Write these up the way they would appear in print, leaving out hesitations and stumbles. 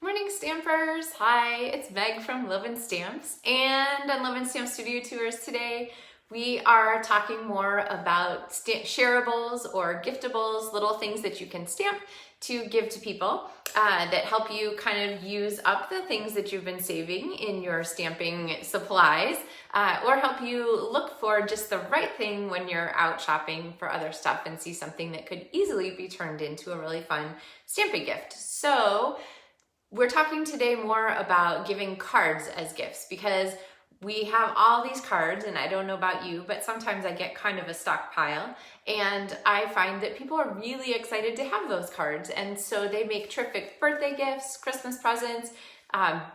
Morning Stampers! Hi, it's Meg from LovenStamps, and on LovenStamps Studio Tours today we are talking more about shareables or giftables, little things that you can stamp to give to people that help you kind of use up the things that you've been saving in your stamping supplies or help you look for just the right thing when you're out shopping for other stuff and see something that could easily be turned into a really fun stamping gift. So we're talking today more about giving cards as gifts because we have all these cards, and I don't know about you, but sometimes I get kind of a stockpile, and I find that people are really excited to have those cards, and so they make terrific birthday gifts, Christmas presents,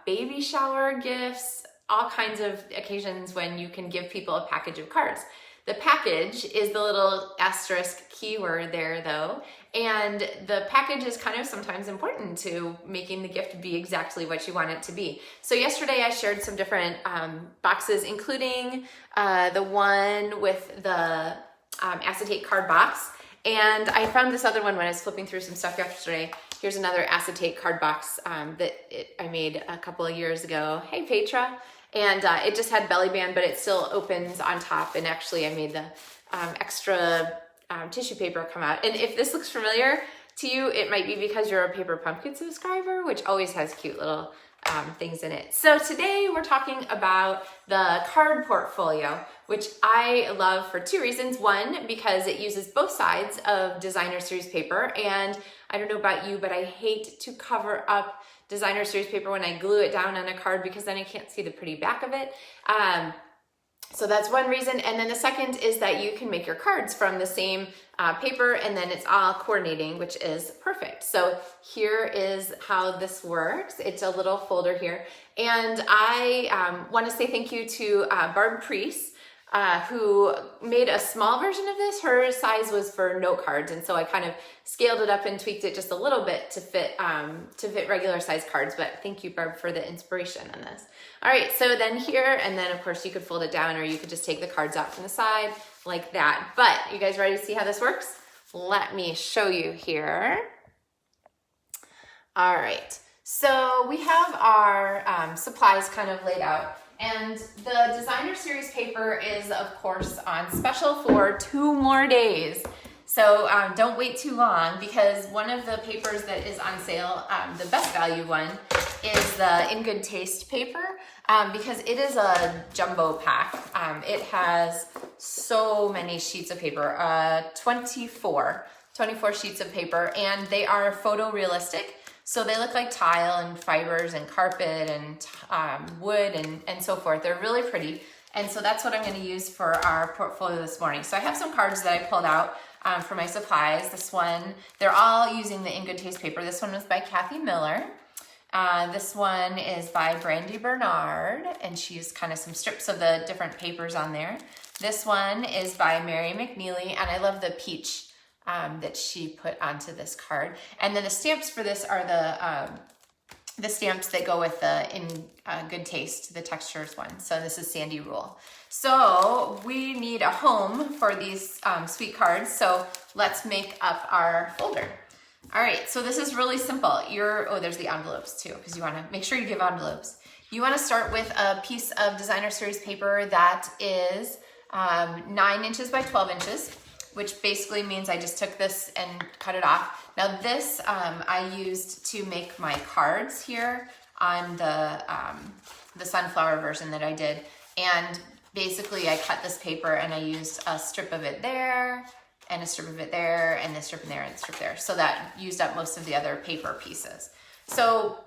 baby shower gifts, all kinds of occasions when you can give people a package of cards. The package is the little asterisk keyword there though, and the package is kind of sometimes important to making the gift be exactly what you want it to be. So yesterday I shared some different boxes, including the one with the acetate card box, and I found this other one when I was flipping through some stuff yesterday. Here's another acetate card box that I made a couple of years ago. Hey Petra. And it just had belly band, but it still opens on top. And actually I made the extra tissue paper come out. And if this looks familiar to you, it might be because you're a Paper Pumpkin subscriber, which always has cute little things in it. So today we're talking about the card portfolio, which I love for two reasons. One, because it uses both sides of designer series paper. And I don't know about you, but I hate to cover up designer series paper when I glue it down on a card because then I can't see the pretty back of it. So that's one reason. And then the second is that you can make your cards from the same paper, and then it's all coordinating, which is perfect. So here is how this works. It's a little folder here. And I want to say thank you to Barb Priest, who made a small version of this. Her size was for note cards, and so I kind of scaled it up and tweaked it just a little bit to fit regular size cards. But thank you, Barb, for the inspiration on this. All right, so then here, and then of course you could fold it down, or you could just take the cards out from the side like that. But you guys ready to see how this works? Let me show you here. All right, so we have our supplies kind of laid out. And the designer series paper is, of course, on special for 2 more days. So don't wait too long, because one of the papers that is on sale, the best value one, is the In Good Taste paper, because it is a jumbo pack. It has so many sheets of paper, 24 sheets of paper, and they are photorealistic. So they look like tile and fibers and carpet and wood and so forth. They're really pretty. And so that's what I'm going to use for our portfolio this morning. So I have some cards that I pulled out for my supplies. This one, they're all using the In Good Taste paper. This one was by Kathy Miller. This one is by Brandy Bernard, and she used kind of some strips of the different papers on there. This one is by Mary McNeely, and I love the peach that she put onto this card. And then the stamps for this are the stamps that go with the In Good Taste, the textures one. So this is Sandy Rule. So we need a home for these sweet cards. So let's make up our folder. All right, so this is really simple. Oh, there's the envelopes too, because you want to make sure you give envelopes. You want to start with a piece of designer series paper that is 9 inches by 12 inches. Which basically means I just took this and cut it off. Now this I used to make my cards here on the sunflower version that I did. And basically I cut this paper and I used a strip of it there, and a strip of it there, and this strip in there, and this strip there. So that used up most of the other paper pieces. So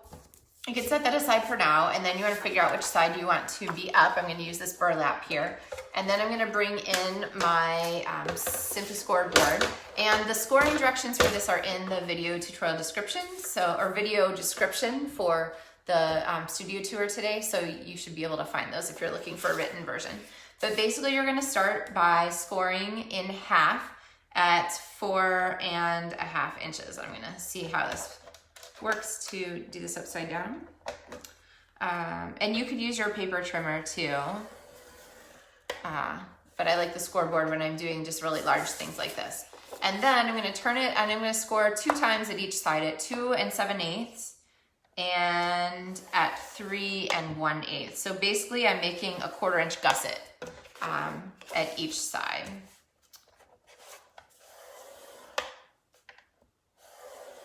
you can set that aside for now, and then you want to figure out which side you want to be up. I'm going to use this burlap here, and then I'm going to bring in my Simply Scored board. And the scoring directions for this are in the video tutorial description, or video description for the studio tour today, so you should be able to find those if you're looking for a written version. But basically you're going to start by scoring in half at 4.5 inches. I'm going to see how this works to do this upside down. And you could use your paper trimmer too. But I like the scoreboard when I'm doing just really large things like this. And then I'm going to turn it, and I'm going to score 2 times at each side at 2 7/8 and at 3 1/8. So basically I'm making a 1/4 inch gusset at each side.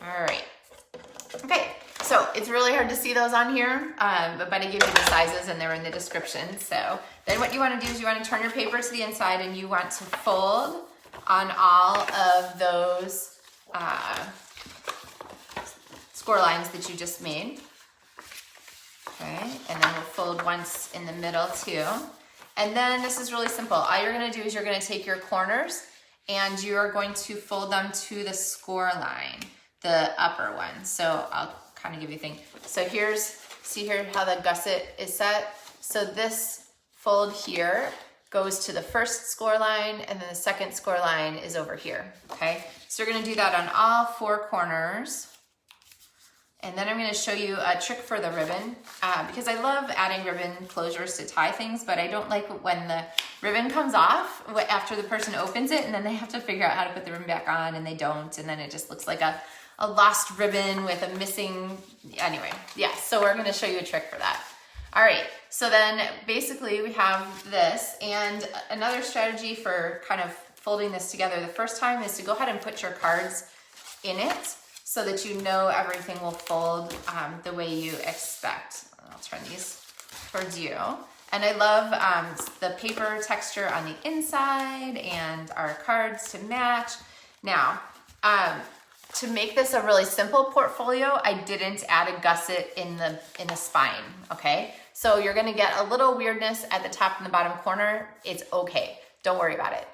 All right. Okay, so it's really hard to see those on here, but I give you the sizes and they're in the description. So then what you want to do is you want to turn your paper to the inside and you want to fold on all of those score lines that you just made. Okay, and then we'll fold once in the middle too. And then this is really simple. All you're going to do is you're going to take your corners and you're going to fold them to the score line, the upper one. So I'll kind of give you a thing. So see here how the gusset is set? So this fold here goes to the first score line and then the second score line is over here, okay? So you're gonna do that on all 4 corners. And then I'm gonna show you a trick for the ribbon because I love adding ribbon closures to tie things, but I don't like when the ribbon comes off after the person opens it and then they have to figure out how to put the ribbon back on and they don't, and then it just looks like a lost ribbon with a missing, anyway, yeah, so we're gonna show you a trick for that. All right, so then basically we have this, and another strategy for kind of folding this together the first time is to go ahead and put your cards in it so that you know everything will fold the way you expect. I'll turn these towards you. And I love the paper texture on the inside and our cards to match. Now, to make this a really simple portfolio, I didn't add a gusset in the spine, okay? So you're gonna get a little weirdness at the top and the bottom corner. It's okay, don't worry about it.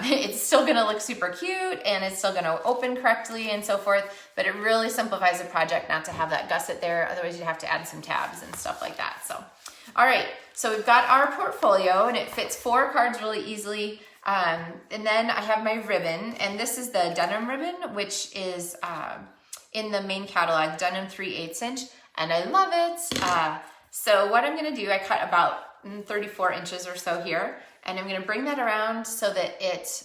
It's still gonna look super cute and it's still gonna open correctly and so forth, but it really simplifies the project not to have that gusset there. Otherwise you'd have to add some tabs and stuff like that. So, all right, so we've got our portfolio and it fits 4 cards really easily. And then I have my ribbon, and this is the denim ribbon, which is in the main catalog, denim 3/8 inch, and I love it. So what I'm gonna do, I cut about 34 inches or so here, and I'm gonna bring that around so that it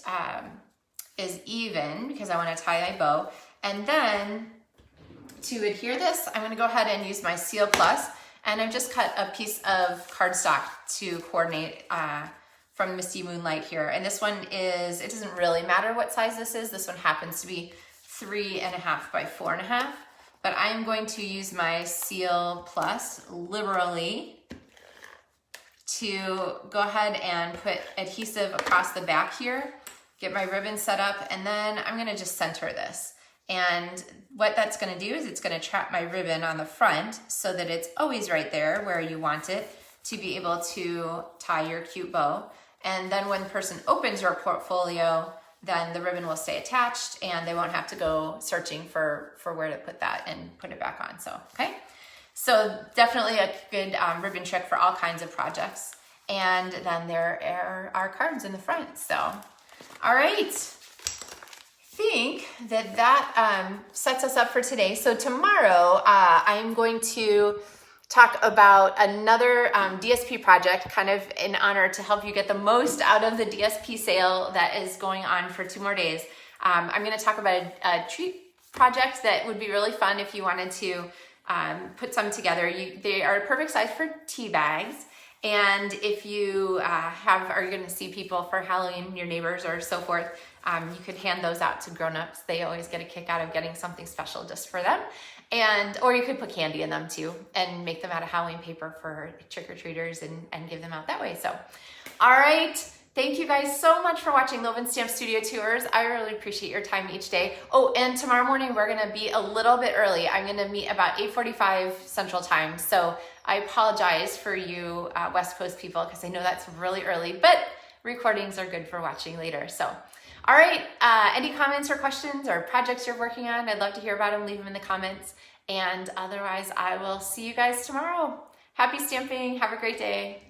is even because I wanna tie my bow. And then to adhere this, I'm gonna go ahead and use my Seal Plus, and I've just cut a piece of cardstock to coordinate from Misty Moonlight here. And this one is, it doesn't really matter what size this is. This one happens to be 3.5 by 4.5, but I'm going to use my Seal Plus liberally to go ahead and put adhesive across the back here, get my ribbon set up, and then I'm gonna just center this. And what that's gonna do is it's gonna trap my ribbon on the front so that it's always right there where you want it to be able to tie your cute bow. And then when the person opens your portfolio, then the ribbon will stay attached and they won't have to go searching for where to put that and put it back on, so, okay? So definitely a good ribbon trick for all kinds of projects. And then there are our cards in the front, so. All right, I think that sets us up for today. So tomorrow, I'm going to talk about another DSP project, kind of in honor to help you get the most out of the DSP sale that is going on for 2 more days. I'm gonna talk about a treat project that would be really fun if you wanted to put some together. They are a perfect size for tea bags. And if you are gonna see people for Halloween, your neighbors or so forth, you could hand those out to grown-ups. They always get a kick out of getting something special just for them. Or you could put candy in them too and make them out of Halloween paper for trick-or-treaters and give them out that way. So, all right. Thank you guys so much for watching LovenStamps Studio Tours. I really appreciate your time each day. Oh, and tomorrow morning we're gonna be a little bit early. I'm gonna meet about 8:45 Central Time. So I apologize for you West Coast people because I know that's really early, but recordings are good for watching later. So, all right, any comments or questions or projects you're working on? I'd love to hear about them. Leave them in the comments. And otherwise, I will see you guys tomorrow. Happy stamping. Have a great day.